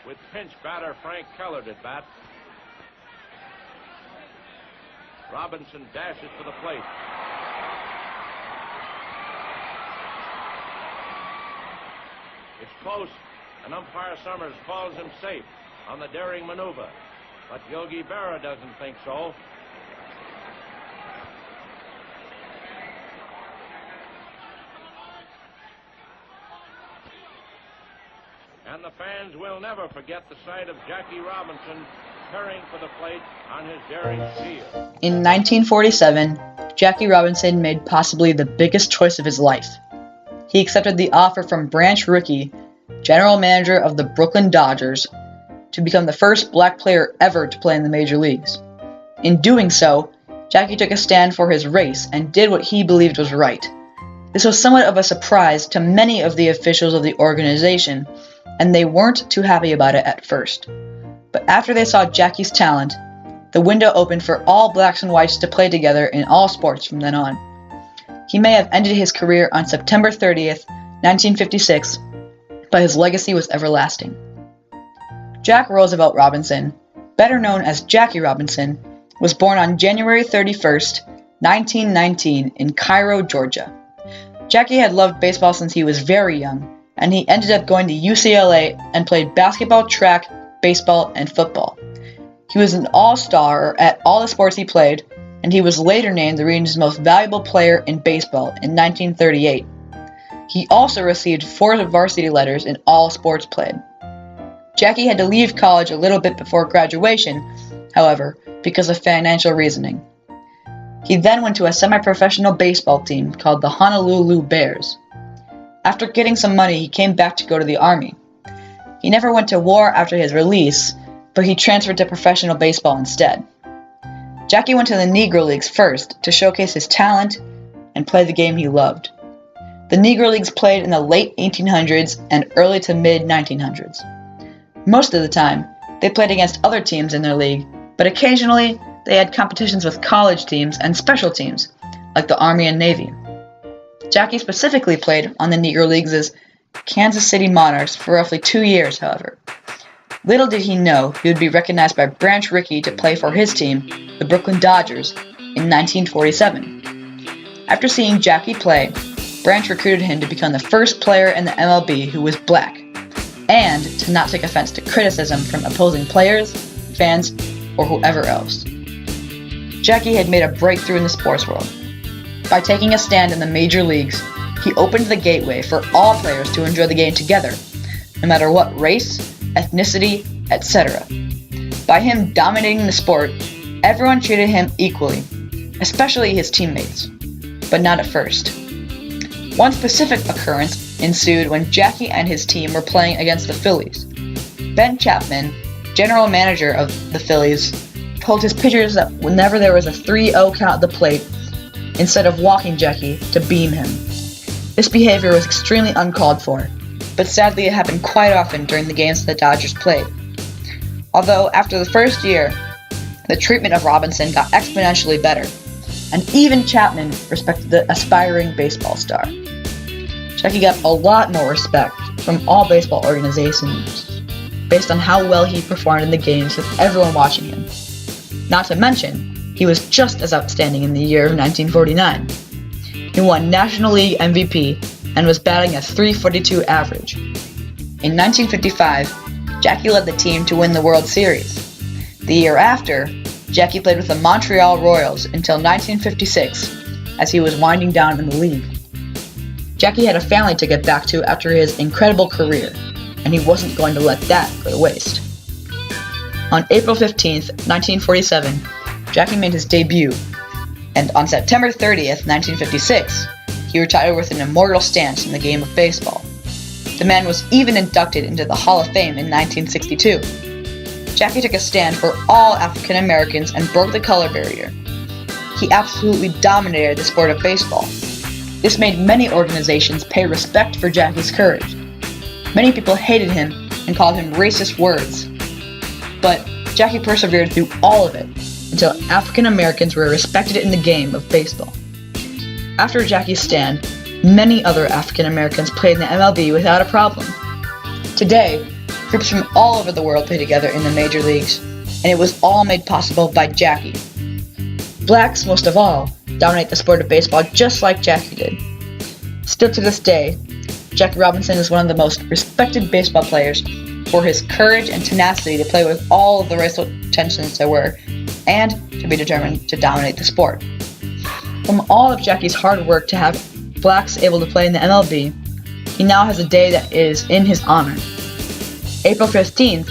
with pinch batter Frank Kellert at bat. Robinson dashes to the plate. It's close, and umpire Summers calls him safe on the daring maneuver. But Yogi Berra doesn't think so. And the fans will never forget the sight of Jackie Robinson hurrying for the plate on his daring steal. In 1947, Jackie Robinson made possibly the biggest choice of his life. He accepted the offer from Branch Rickey, general manager of the Brooklyn Dodgers, to become the first black player ever to play in the major leagues. In doing so, Jackie took a stand for his race and did what he believed was right. This was somewhat of a surprise to many of the officials of the organization, and they weren't too happy about it at first. But after they saw Jackie's talent, the window opened for all blacks and whites to play together in all sports from then on. He may have ended his career on September 30th, 1956, but his legacy was everlasting. Jack Roosevelt Robinson, better known as Jackie Robinson, was born on January 31st, 1919 in Cairo, Georgia. Jackie had loved baseball since he was very young, and he ended up going to UCLA and played basketball, track, baseball, and football. He was an all-star at all the sports he played, and he was later named the region's most valuable player in baseball in 1938. He also received 4 varsity letters in all sports played. Jackie had to leave college a little bit before graduation, however, because of financial reasoning. He then went to a semi-professional baseball team called the Honolulu Bears. After getting some money, he came back to go to the Army. He never went to war after his release, but he transferred to professional baseball instead. Jackie went to the Negro Leagues first to showcase his talent and play the game he loved. The Negro Leagues played in the late 1800s and early to mid-1900s. Most of the time, they played against other teams in their league, but occasionally they had competitions with college teams and special teams, like the Army and Navy. Jackie specifically played on the Negro Leagues as Kansas City Monarchs for roughly 2 years, however. Little did he know he would be recognized by Branch Rickey to play for his team, the Brooklyn Dodgers, in 1947. After seeing Jackie play, Branch recruited him to become the first player in the MLB who was black, and to not take offense to criticism from opposing players, fans, or whoever else. Jackie had made a breakthrough in the sports world. By taking a stand in the major leagues, he opened the gateway for all players to enjoy the game together, no matter what race, ethnicity, etc. By him dominating the sport, everyone treated him equally, especially his teammates, but not at first. One specific occurrence ensued when Jackie and his team were playing against the Phillies. Ben Chapman, general manager of the Phillies, told his pitchers that whenever there was a 3-0 count at the plate, instead of walking Jackie, to beam him. This behavior was extremely uncalled for, but sadly it happened quite often during the games the Dodgers played. Although after the first year, the treatment of Robinson got exponentially better, and even Chapman respected the aspiring baseball star. Jackie got a lot more respect from all baseball organizations based on how well he performed in the games with everyone watching him. Not to mention, he was just as outstanding in the year of 1949. He won National League MVP and was batting a .342 average. In 1955, Jackie led the team to win the World Series. The year after, Jackie played with the Montreal Royals until 1956, as he was winding down in the league. Jackie had a family to get back to after his incredible career, and he wasn't going to let that go to waste. On April 15th, 1947, Jackie made his debut, and on September 30th, 1956, he retired with an immortal stance in the game of baseball. The man was even inducted into the Hall of Fame in 1962. Jackie took a stand for all African Americans and broke the color barrier. He absolutely dominated the sport of baseball. This made many organizations pay respect for Jackie's courage. Many people hated him and called him racist words. But Jackie persevered through all of it until African Americans were respected in the game of baseball. After Jackie's stand, many other African Americans played in the MLB without a problem. Today, Groups from all over the world play together in the major leagues, and it was all made possible by Jackie. Blacks, most of all, dominate the sport of baseball just like Jackie did. Still to this day, Jackie Robinson is one of the most respected baseball players for his courage and tenacity to play with all of the racial tensions there were, and to be determined to dominate the sport. From all of Jackie's hard work to have blacks able to play in the MLB, he now has a day that is in his honor. April 15th,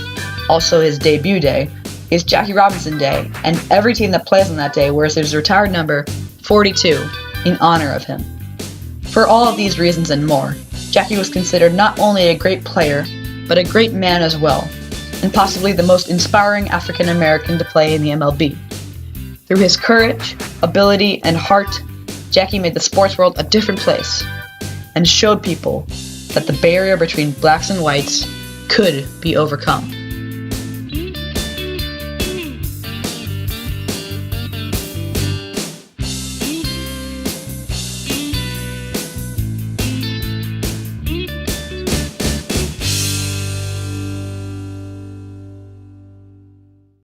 also his debut day, is Jackie Robinson Day, and every team that plays on that day wears his retired number 42 in honor of him. For all of these reasons and more, Jackie was considered not only a great player, but a great man as well, and possibly the most inspiring African American to play in the MLB. Through his courage, ability, and heart, Jackie made the sports world a different place, and showed people that the barrier between blacks and whites could be overcome.